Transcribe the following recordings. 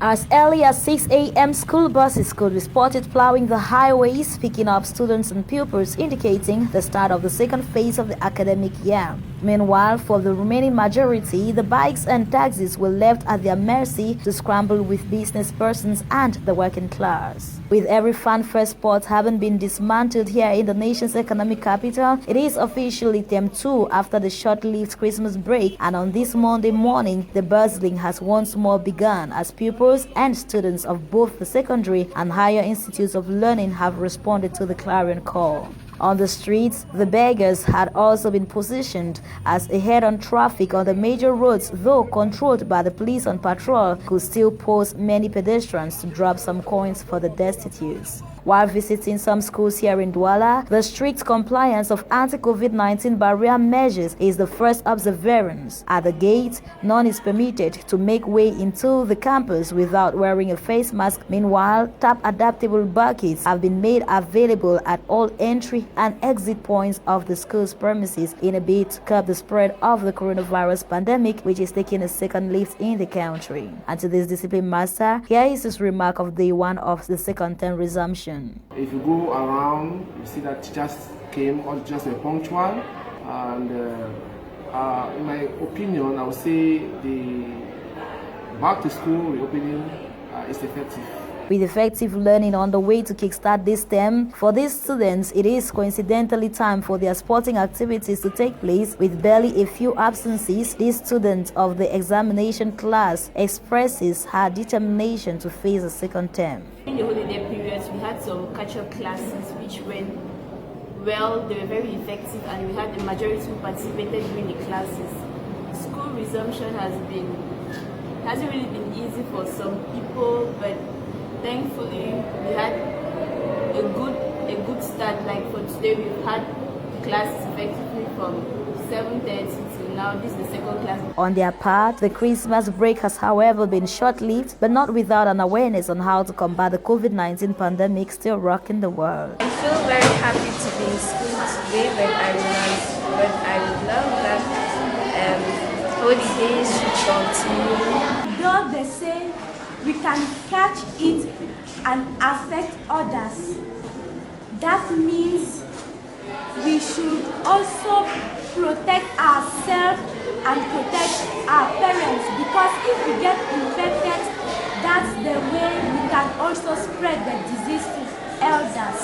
As early as 6 a.m., school buses could be spotted plowing the highways, picking up students and pupils, indicating the start of the second phase of the academic year. Meanwhile, for the remaining majority, the bikes and taxis were left at their mercy to scramble with business persons and the working class. With every fanfare spot having been dismantled here in the nation's economic capital, it is officially term 2 after the short-lived Christmas break, and on this Monday morning, the bustling has once more begun as pupils and students of both the secondary and higher institutes of learning have responded to the clarion call. On the streets, the beggars had also been positioned as a head-on traffic on the major roads, though controlled by the police on patrol, could still pose many pedestrians to drop some coins for the destitute. While visiting some schools here in Douala, the strict compliance of anti-COVID-19 barrier measures is the first observance. At the gate, none is permitted to make way into the campus without wearing a face mask. Meanwhile, tap-adaptable buckets have been made available at all entry and exit points of the school's premises in a bid to curb the spread of the coronavirus pandemic, which is taking a second lift in the country. And to this discipline master, here is his remark of day one of the second term resumption. If you go around, you see that teachers came, all just were punctual, and in my opinion, I would say the back to school reopening is effective. With effective learning on the way to kickstart this term, for these students, it is coincidentally time for their sporting activities to take place. With barely a few absences, this student of the examination class expresses her determination to face the second term. In the holiday periods, we had some catch-up classes which went well, they were very effective, and we had the majority who participated during the classes. School resumption hasn't really been easy for some people, but thankfully, we had a good start. Like for today, we've had classes effectively from 7:30 till now. This is the second class. On their part, the Christmas break has, however, been short-lived, but not without an awareness on how to combat the COVID-19 pandemic still rocking the world. I feel very happy to be in school today, but I would love that holidays should continue. Though they say we can catch it and affect others, that means we should also protect ourselves and protect our parents, because if we get infected, that's the way we can also spread the disease to elders.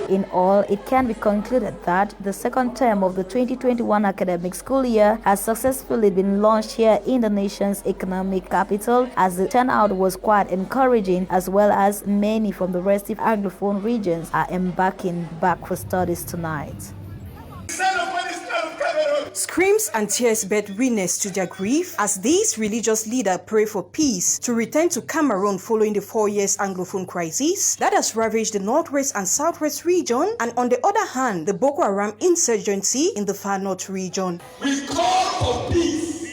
In all, it can be concluded that the second term of the 2021 academic school year has successfully been launched here in the nation's economic capital, as the turnout was quite encouraging, as well as many from the restive Anglophone regions are embarking back for studies tonight. Screams and tears bear witness to their grief as these religious leaders pray for peace to return to Cameroon following the 4 years Anglophone crisis that has ravaged the northwest and southwest region, and on the other hand, the Boko Haram insurgency in the far north region. We call for peace,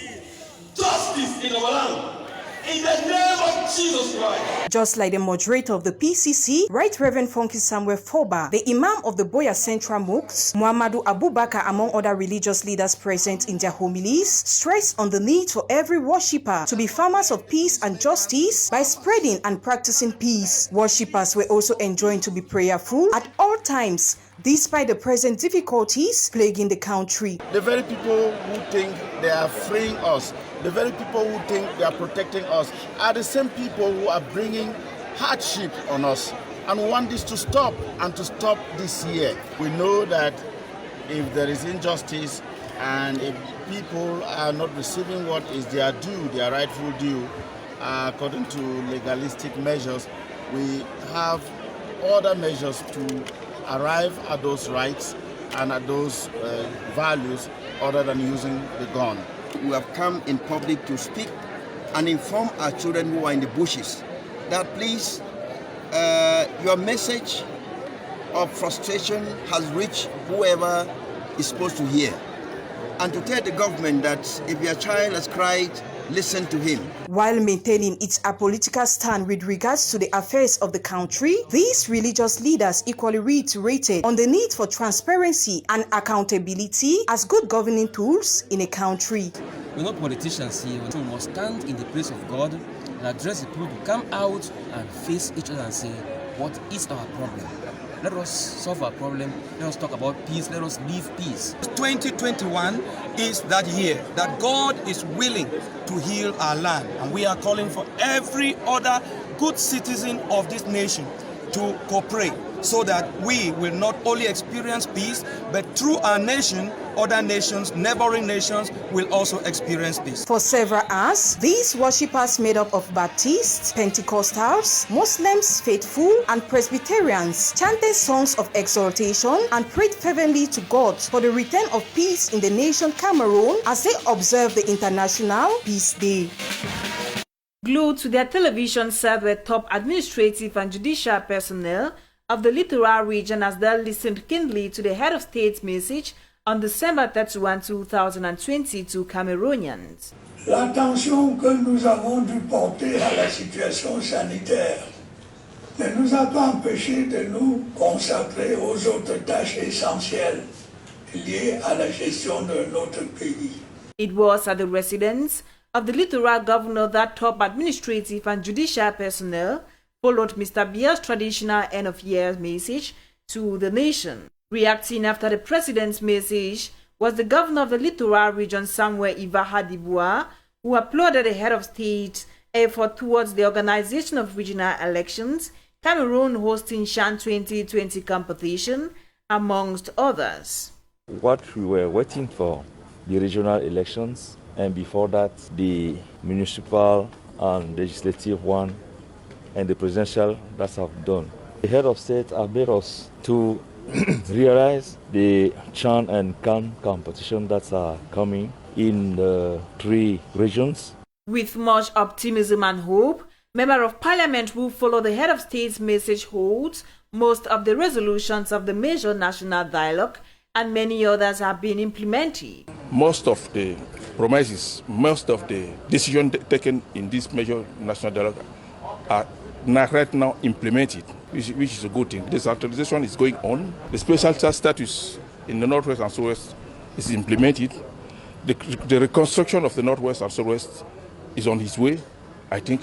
justice in our land, in the name of Jesus Christ. Just like the moderator of the PCC, Right Reverend Funky Samuel Foba, the Imam of the Boya Central Mosque, Muhammadu Abubakar, among other religious leaders present in their homilies, stressed on the need for every worshipper to be farmers of peace and justice by spreading and practicing peace. Worshippers were also enjoined to be prayerful at all times, despite the present difficulties plaguing the country. The very people who think they are freeing us, the very people who think they are protecting us, are the same people who are bringing hardship on us and want this to stop, and to stop this year. We know that if there is injustice and if people are not receiving what is their due, their rightful due, according to legalistic measures, we have other measures to arrive at those rights and at those values other than using the gun. We have come in public to speak and inform our children who are in the bushes that please, your message of frustration has reached whoever is supposed to hear. And to tell the government that if your child has cried, listen to him. While maintaining its apolitical stand with regards to the affairs of the country, these religious leaders equally reiterated on the need for transparency and accountability as good governing tools in a country. We're not politicians here, we must stand in the place of God and address the people to come out and face each other and say, what is our problem? Let us solve our problem. Let us talk about peace. Let us live peace. 2021 is that year that God is willing to heal our land. And we are calling for every other good citizen of this nation to cooperate so that we will not only experience peace, but through our nation, other nations, neighboring nations will also experience peace. For several hours, these worshippers made up of Baptists, Pentecostals, Muslims, faithful, and Presbyterians chanted songs of exaltation and prayed fervently to God for the return of peace in the nation Cameroon as they observe the International Peace Day. Glued to their television set were top administrative and judicial personnel of the littoral region as they listened keenly to the head of state's message on December 31, 2020 to Cameroonians. L'attention que nous avons dû porter à la situation sanitaire ne nous a pas empêché de nous consacrer aux autres tâches essentielles liées à la gestion de notre pays. It was at the residence of the littoral governor that top administrative and judicial personnel followed Mr. Biya's traditional end-of-year message to the nation. Reacting after the president's message was the governor of the littoral region, Samuel Ivaha Dibois, who applauded the head of state's effort towards the organization of regional elections, Cameroon hosting Chan 2020 competition, amongst others. What we were waiting for, the regional elections, and before that, the municipal and legislative one, and the presidential that have done. The head of state have made us to realize the Chan and Can competition that are coming in the 3 regions. With much optimism and hope, Member of Parliament who follow the head of state's message holds most of the resolutions of the major national dialogue, and many others have been implemented. Most of the promises, most of the decisions taken in this major national dialogue are right now implemented, which is a good thing. This actualization is going on. The special status in the Northwest and Southwest is implemented. The reconstruction of the Northwest and Southwest is on its way. I think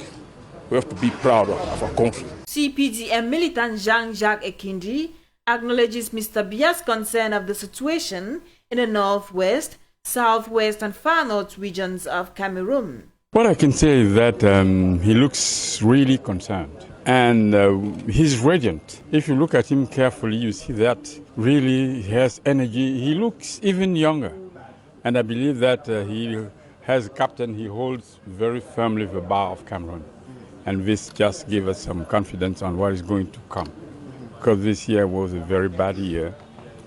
we have to be proud of our country. CPDM militant Jean-Jacques Ekindi acknowledges Mr. Biya's concern of the situation in the Northwest, Southwest and Far North regions of Cameroon. What I can say is that he looks really concerned, and he's radiant. If you look at him carefully, you see that really he has energy. He looks even younger, and I believe that he, as captain, he holds very firmly the bar of Cameroon, and this just gives us some confidence on what is going to come, because this year was a very bad year.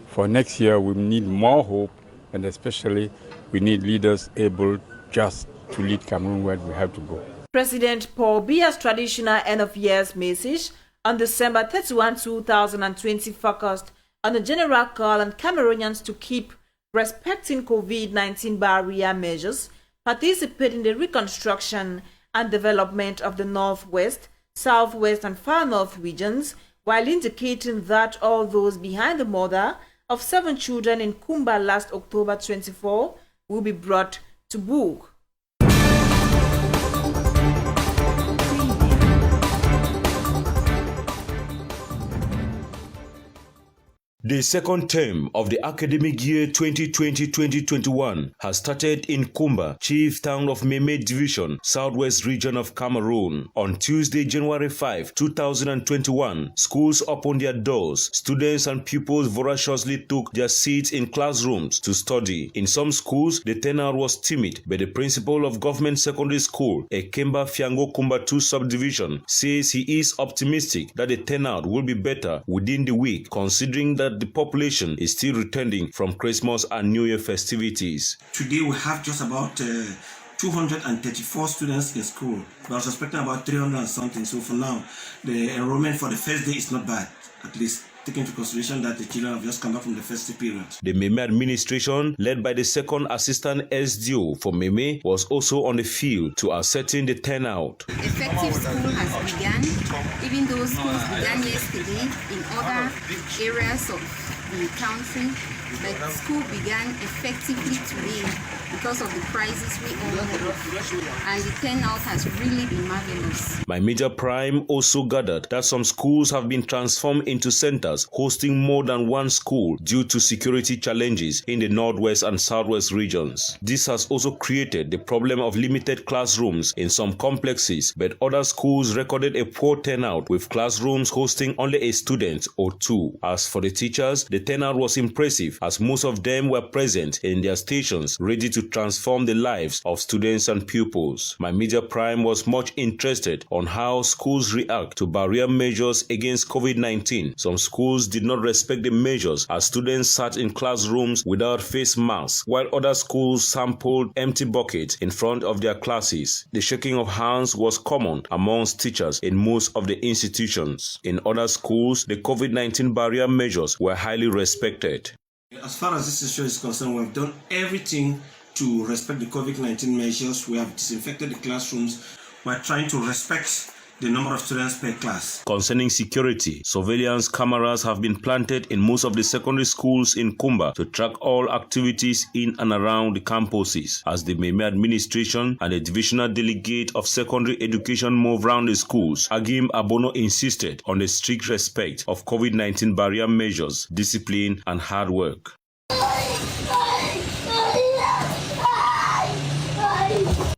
For next year, we need more hope, and especially we need leaders able just to lead Cameroon where we have to go. President Paul Biya's traditional end-of-year message on December 31, 2020 focused on a general call on Cameroonians to keep respecting COVID-19 barrier measures, participate in the reconstruction and development of the Northwest, Southwest and Far North regions, while indicating that all those behind the murder of 7 children in Kumba last October 24 will be brought to book. The second term of the academic year 2020-2021 has started in Kumba, chief town of Kmer Division, southwest region of Cameroon. On Tuesday, January 5, 2021, schools opened their doors. Students and pupils voraciously took their seats in classrooms to study. In some schools, the turnout was timid, but the principal of government secondary school, Ekemba Fiango Kumba 2 subdivision, says he is optimistic that the turnout will be better within the week, considering that the population is still returning from Christmas and New Year festivities. Today we have just about 234 students in school. I was expecting about 300 and something. So for now, the enrollment for the first day is not bad, at least taking into consideration that the children have just come back from the festive period. The Kmer administration, led by the second assistant SDO for Kmer, was also on the field to ascertain the turnout. Effective school has begun, even though schools began yesterday in other areas of the counting, but school began effectively today because of the crisis we all have, and the turnout has really been marvelous. My Major Prime also gathered that some schools have been transformed into centers hosting more than one school due to security challenges in the northwest and southwest regions. This has also created the problem of limited classrooms in some complexes, but other schools recorded a poor turnout with classrooms hosting only a student or two. As for the teachers, the turnout was impressive as most of them were present in their stations ready to transform the lives of students and pupils. My Major Prime was much interested on how schools react to barrier measures against COVID-19. Some schools did not respect the measures as students sat in classrooms without face masks, while other schools sampled empty buckets in front of their classes. The shaking of hands was common amongst teachers in most of the institutions. In other schools, the COVID-19 barrier measures were highly respected. As far as this issue is concerned, we have done everything to respect the COVID-19 measures. We have disinfected the classrooms. We are trying to respect the number of students per class. Concerning security, surveillance cameras have been planted in most of the secondary schools in Kumba to track all activities in and around the campuses. As the Meme administration and the divisional delegate of secondary education move around the schools, Agim Abono insisted on the strict respect of COVID-19 barrier measures, discipline and hard work.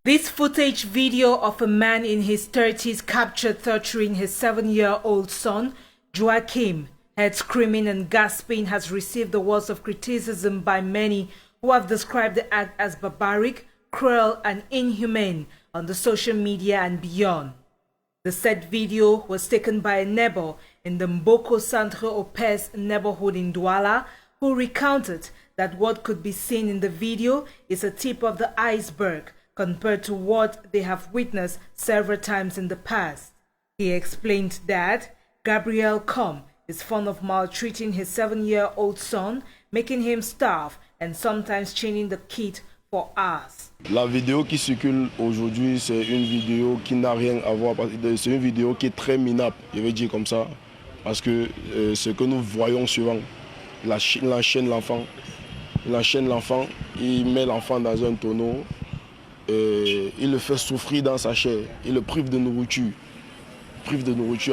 This footage video of a man in his 30s captured torturing his 7-year-old son, Joachim, heard screaming and gasping, has received the words of criticism by many who have described the act as barbaric, cruel and inhumane on the social media and beyond. The said video was taken by a neighbor in the Mboko Centre Opes neighborhood in Douala, who recounted that what could be seen in the video is a tip of the iceberg compared to what they have witnessed several times in the past. He explained that Gabriel Kmer is fond of maltreating his 7-year-old son, making him starve and sometimes chaining the kid for hours. La vidéo qui circule aujourd'hui, c'est une vidéo qui n'a rien à voir, c'est une vidéo qui est très minable, je vais dire comme ça, parce que ce que nous voyons souvent, il enchaîne l'enfant, il met l'enfant dans un tonneau, il le fait souffrir dans sa chair, il le prive de nourriture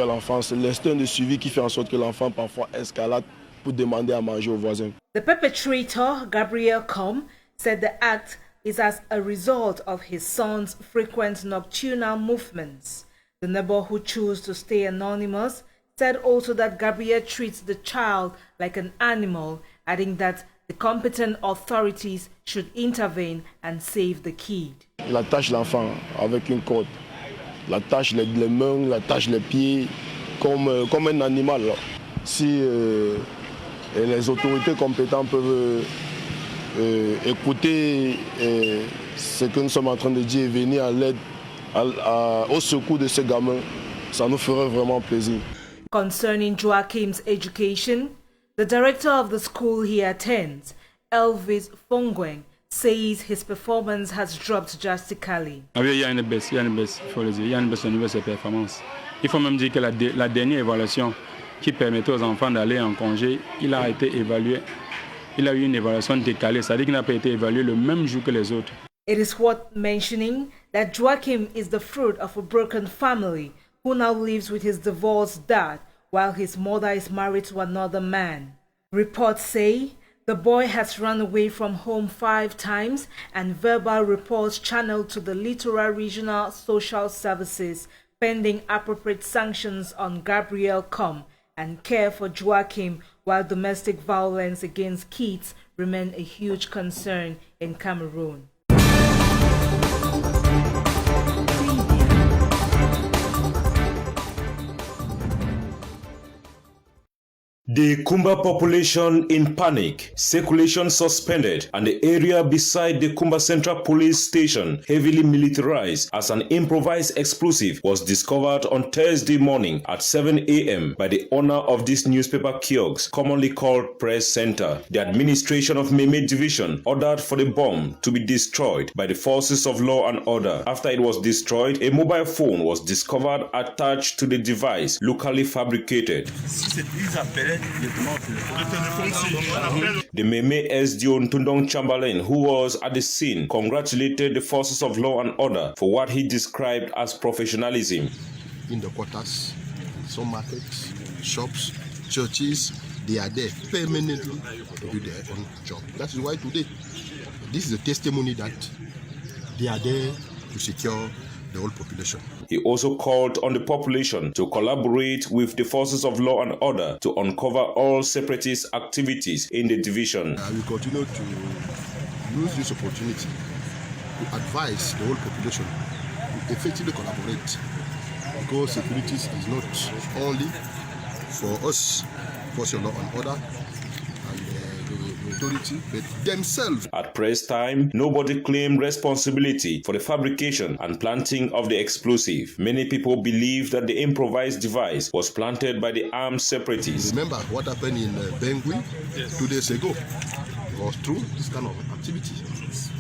à l'enfant. C'est l'instinct de suivi qui fait en sorte que l'enfant parfois escalade pour demander à manger aux voisins. The perpetrator, Gabriel Kmer, said the act is as a result of his son's frequent nocturnal movements. The neighbor, who chose to stay anonymous, said also that Gabriel treats the child like an animal, adding that the competent authorities should intervene and save the kid. Il attache l'enfant avec une corde. Il attache les mains, il attache les pieds comme un animal. Si les autorités compétentes peuvent écouter ce que nous sommes en train de dire et venir à l'aide, au secours de ces gamins, ça nous ferait vraiment plaisir. Concerning Joachim's education, the director of the school he attends, Elvis Fongweng, says his performance has dropped drastically. Il y a une baisse, il faut le dire, il y a une baisse au niveau de ses performances. Il faut même dire que la dernière évaluation qui permettait aux enfants d'aller en congé, il a été évalué. Il a eu une évaluation décalée, c'est-à-dire qu'il n'a pas été évalué le même jour que les autres. It is worth mentioning that Joachim is the fruit of a broken family who now lives with his divorced dad, while his mother is married to another man. Reports say the boy has run away from home 5 times, and verbal reports channeled to the Littoral Regional Social Services pending appropriate sanctions on Gabriel Kmer and care for Joachim, while domestic violence against kids remain a huge concern in Cameroon. The Kumba population in panic, circulation suspended, and the area beside the Kumba Central Police Station heavily militarized as an improvised explosive was discovered on Thursday morning at 7 a.m. by the owner of this newspaper kiosk, commonly called Press Center. The administration of Meme Division ordered for the bomb to be destroyed by the forces of law and order. After it was destroyed, a mobile phone was discovered attached to the device, locally fabricated. The Meme SDO Ntundong Chamberlain, who was at the scene, congratulated the forces of law and order for what he described as professionalism. In the quarters, some markets, shops, churches, they are there permanently to do their own job. That is why today, this is a testimony that they are there to secure the whole population. He also called on the population to collaborate with the forces of law and order to uncover all separatist activities in the division. I will continue to use this opportunity to advise the whole population to effectively collaborate, because security is not only for us, forces of law and order, but themselves. At press time, nobody claimed responsibility for the fabrication and planting of the explosive. Many people believe that the improvised device was planted by the armed separatists. Remember what happened in Bangui 2 days ago? It was through this kind of activity.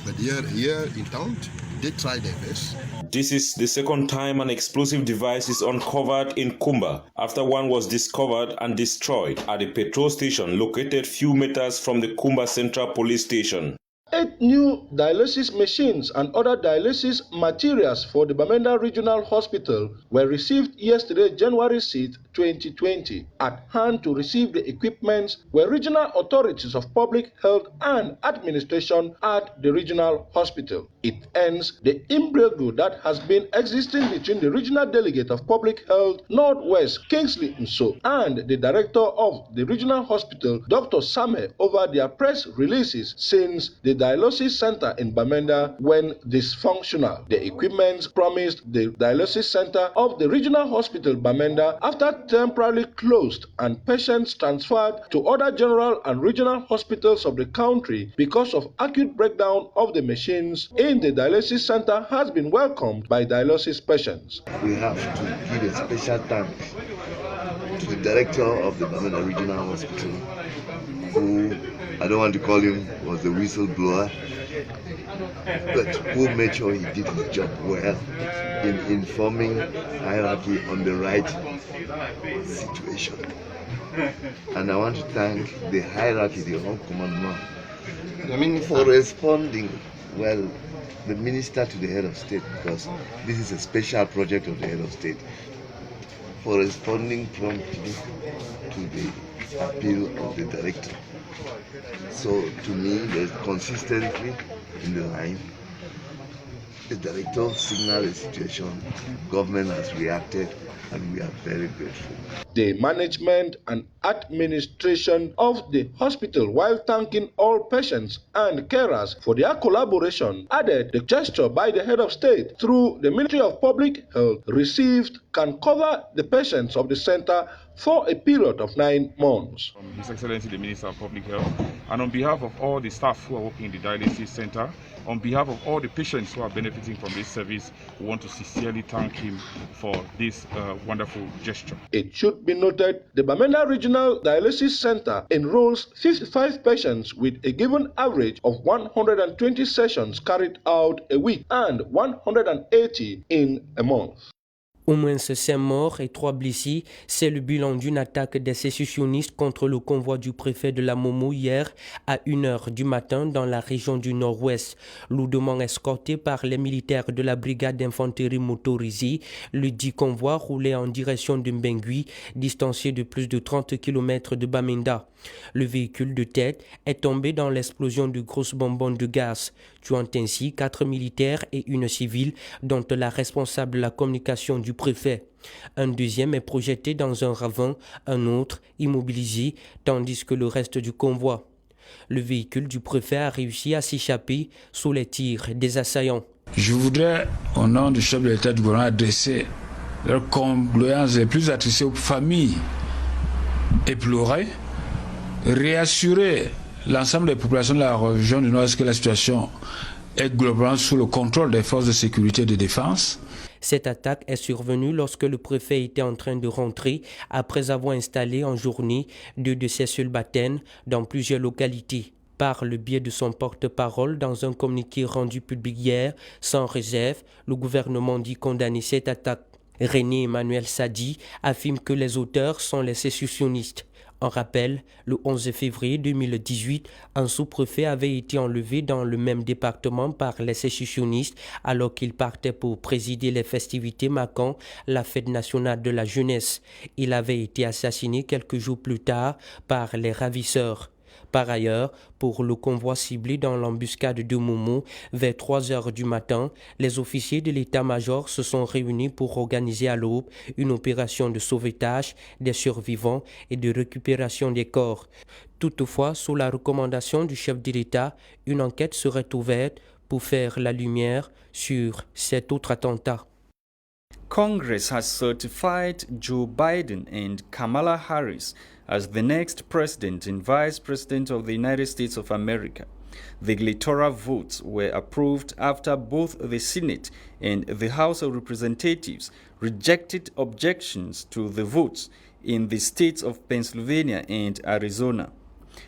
But here in town, they tried their best. This is the second time an explosive device is uncovered in Kumba after one was discovered and destroyed at a petrol station located few meters from the Kumba Central Police Station. 8 new dialysis machines and other dialysis materials for the Bamenda Regional Hospital were received yesterday, January 6, 2020. At hand to receive the equipments were regional authorities of public health and administration at the regional hospital. It ends the imbroglio that has been existing between the regional delegate of public health Northwest, Kingsley Nso, and the director of the regional hospital, Dr. Same, over their press releases since the dialysis center in Bamenda went dysfunctional. The equipment promised the dialysis center of the regional hospital Bamenda after temporarily closed and patients transferred to other general and regional hospitals of the country because of acute breakdown of the machines in the dialysis center has been welcomed by dialysis patients. We have to give a special thanks to the director of the Bamenda Regional Hospital, who, I don't want to call him, was the whistleblower, but who made sure he did his job well in informing hierarchy on the right situation. And I want to thank the hierarchy, the whole commandment, for responding well, the minister to the head of state, because this is a special project of the head of state, for responding promptly to the appeal of the director. So to me, there's consistency in the line. The director signaled the situation, government has reacted, and we are very grateful. The management and administration of the hospital, while thanking all patients and carers for their collaboration, added the gesture by the head of state through the Ministry of Public Health received can cover the patients of the center for a period of 9 months. His Excellency the Minister of Public Health, and on behalf of all the staff who are working in the dialysis center, on behalf of all the patients who are benefiting from this service, we want to sincerely thank him for this wonderful gesture. It should be noted the Bamenda Regional Dialysis Center enrolls 55 patients with a given average of 120 sessions carried out a week and 180 in a month. Au moins 5 morts et 3 blessés, c'est le bilan d'une attaque des sécessionnistes contre le convoi du préfet de la Momo hier à 1h du matin dans la région du Nord-Ouest. Lourdement escorté par les militaires de la brigade d'infanterie motorisée, le dit convoi roulait en direction de Mbengui, distancié de plus de 30 km de Bamenda. Le véhicule de tête est tombé dans l'explosion de grosses bonbonnes de gaz, tuant ainsi 4 militaires et une civile, dont la responsable de la communication du préfet. Un deuxième est projeté dans un ravin, un autre immobilisé, tandis que le reste du convoi. Le véhicule du préfet a réussi à s'échapper sous les tirs des assaillants. Je voudrais, au nom du chef de l'État du gouvernement, adresser leurs condoléances les plus attristées aux familles éplorées, réassurer l'ensemble des populations de la région du Nord-Est que la situation est globalement sous le contrôle des forces de sécurité et de défense. Cette attaque est survenue lorsque le préfet était en train de rentrer après avoir installé en journée 2 de ses soldats dans plusieurs localités. Par le biais de son porte-parole, dans un communiqué rendu public hier, sans réserve, le gouvernement dit condamner cette attaque. René Emmanuel Sadi affirme que les auteurs sont les sécessionnistes. En rappel, le 11 février 2018, un sous-préfet avait été enlevé dans le même département par les sécessionnistes alors qu'il partait pour présider les festivités marquant la fête nationale de la jeunesse. Il avait été assassiné quelques jours plus tard par les ravisseurs. Par ailleurs, pour le convoi ciblé dans l'embuscade de Momo, vers 3 heures du matin, les officiers de l'état-major se sont réunis pour organiser à l'aube une opération de sauvetage des survivants et de récupération des corps. Toutefois, sous la recommandation du chef de l'État, une enquête serait ouverte pour faire la lumière sur cet autre attentat. Congress has certified Joe Biden and Kamala Harris as the next president and vice president of the United States of America. The electoral votes were approved after both the Senate and the House of Representatives rejected objections to the votes in the states of Pennsylvania and Arizona.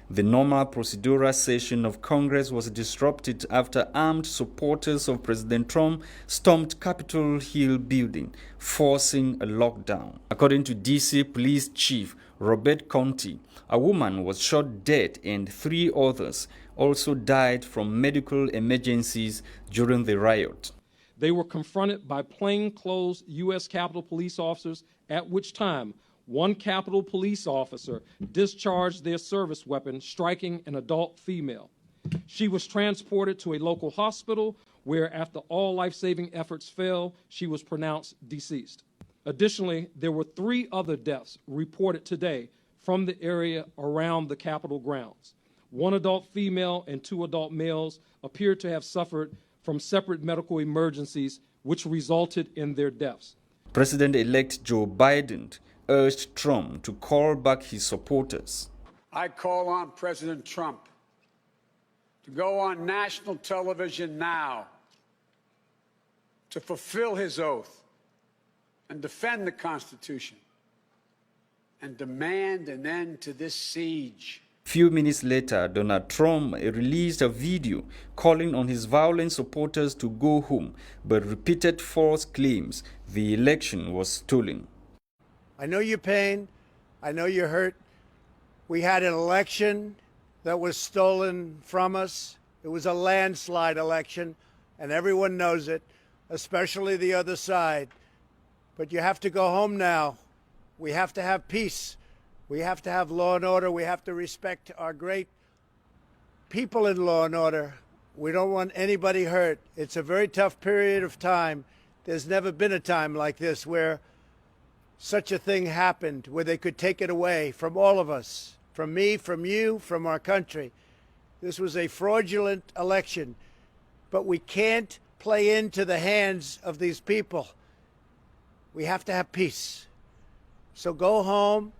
The normal procedural session of Congress was disrupted after armed supporters of President Trump stormed Capitol Hill building, forcing a lockdown. According to D.C. Police Chief Robert County, a woman was shot dead and 3 others also died from medical emergencies during the riot. They were confronted by plainclothes U.S. Capitol Police officers, at which time one Capitol Police officer discharged their service weapon, striking an adult female. She was transported to a local hospital where, after all life-saving efforts failed, she was pronounced deceased. Additionally, there were 3 other deaths reported today from the area around the Capitol grounds. 1 adult female and 2 adult males appear to have suffered from separate medical emergencies, which resulted in their deaths. President-elect Joe Biden urged Trump to call back his supporters. I call on President Trump to go on national television now to fulfill his oath and defend the Constitution and demand an end to this siege. Few minutes later, Donald Trump released a video calling on his violent supporters to go home, but repeated false claims the election was stolen. I know your pain. I know you're hurt. We had an election that was stolen from us. It was a landslide election, and everyone knows it, especially the other side. But you have to go home now. We have to have peace. We have to have law and order. We have to respect our great people in law and order. We don't want anybody hurt. It's a very tough period of time. There's never been a time like this where such a thing happened, where they could take it away from all of us, from me, from you, from our country. This was a fraudulent election, but we can't play into the hands of these people. We have to have peace. So go home.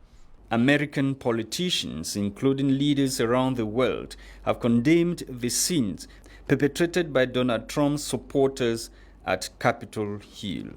American politicians, including leaders around the world, have condemned the scenes perpetrated by Donald Trump's supporters at Capitol Hill.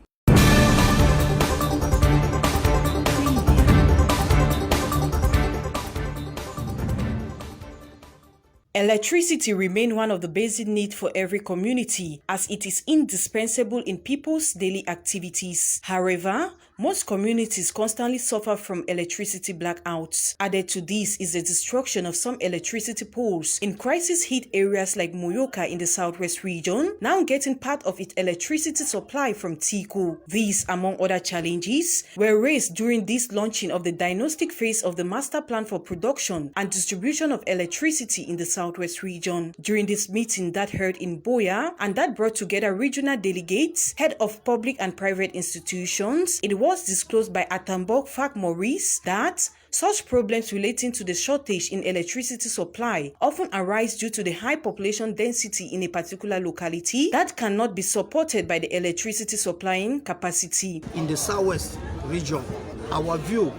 Electricity remains one of the basic needs for every community, as it is indispensable in people's daily activities. However, most communities constantly suffer from electricity blackouts. Added to this is the destruction of some electricity poles in crisis-hit areas like Moyoka in the southwest region, now getting part of its electricity supply from TICO. These, among other challenges, were raised during this launching of the diagnostic phase of the Master Plan for Production and Distribution of Electricity in the southwest region. During this meeting that held in Boya and that brought together regional delegates, head of public and private institutions, it was disclosed by Atambok Fak Maurice that such problems relating to the shortage in electricity supply often arise due to the high population density in a particular locality that cannot be supported by the electricity supplying capacity. In the southwest region, our view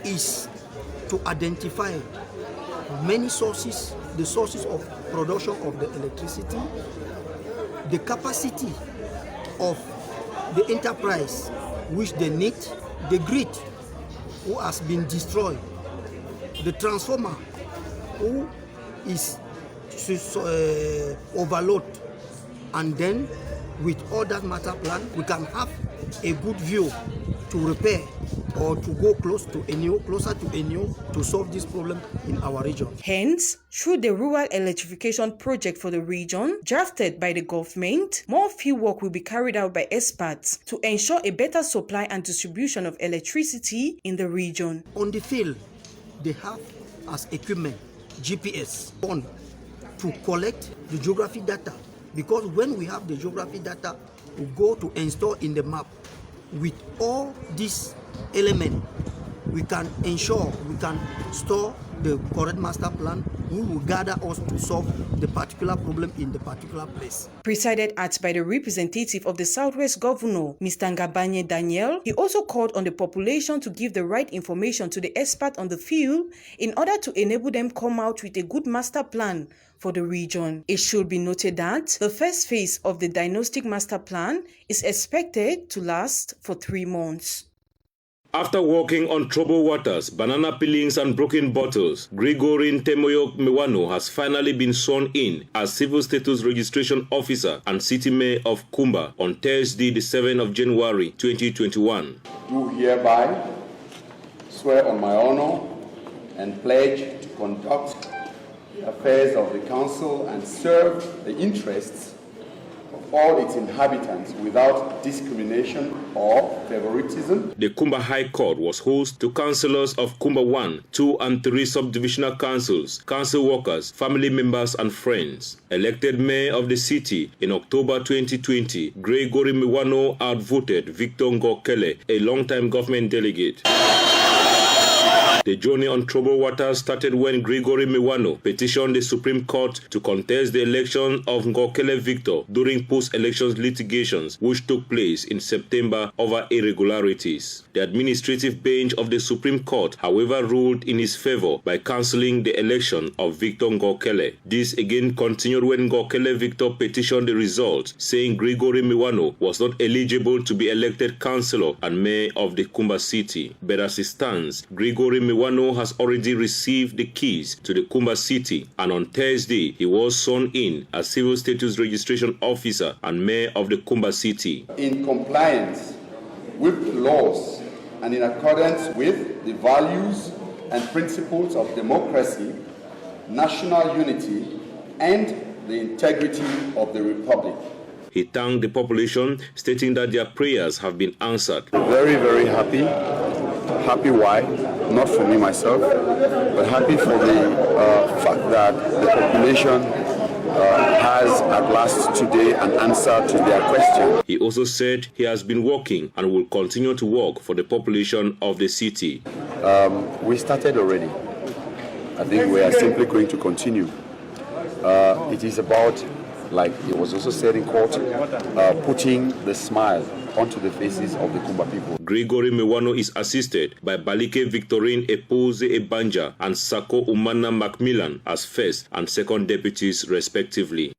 is to identify many sources, the sources of production of the electricity, the capacity of the enterprise which they need, the grid who has been destroyed, the transformer who is overloaded, and then with all that matter plan, we can have a good view to repair or to go closer to Enyo to solve this problem in our region. Hence, through the rural electrification project for the region, drafted by the government, more field work will be carried out by experts to ensure a better supply and distribution of electricity in the region. On the field, they have as equipment GPS on to collect the geography data, because when we have the geography data, we go to install in the map. With all these elements, we can ensure we can store the correct master plan. We will gather us to solve the particular problem in the particular place. Presided at by the representative of the Southwest Governor, Mr. Ngabanye Daniel, he also called on the population to give the right information to the expert on the field in order to enable them come out with a good master plan for the region. It should be noted that the first phase of the diagnostic master plan is expected to last for 3 months. After walking on troubled waters, banana peelings and broken bottles, Gregorin Temoyok Mewano has finally been sworn in as Civil Status Registration Officer and City Mayor of Kumba on Thursday, the 7th of January 2021. Do hereby swear on my honor and pledge to conduct the affairs of the Council and serve the interests of all its inhabitants without discrimination or favoritism. The Kumba High Court was host to councillors of Kumba 1, 2 and 3 subdivisional councils, council workers, family members and friends. Elected mayor of the city in October 2020, Gregory Mewano outvoted Victor Ngokele, a long-time government delegate. The journey on troubled waters started when Gregory Mewano petitioned the Supreme Court to contest the election of Ngokele Victor during post-elections litigations which took place in September over irregularities. The administrative bench of the Supreme Court, however, ruled in his favor by cancelling the election of Victor Ngokele. This again continued when Ngokele Victor petitioned the result, saying Gregory Mewano was not eligible to be elected councillor and mayor of the Kumba city. But as it stands, Gregory Mewano has already received the keys to the Kumba city, and on Thursday he was sworn in as Civil Status Registration Officer and Mayor of the Kumba city. In compliance with the laws and in accordance with the values and principles of democracy, national unity, and the integrity of the Republic. He thanked the population, stating that their prayers have been answered. Very, very happy. Happy why? Not for me myself, but happy for the fact that the population has at last today an answer to their question. He also said he has been working and will continue to work for the population of the city. We started already. I think we are simply going to continue. It is about, like it was also said in court, putting the smile onto the faces of the Kumba people. Gregory Mewano is assisted by Balike Victorine Epose Ebanja and Sako Umana Macmillan as first and second deputies respectively.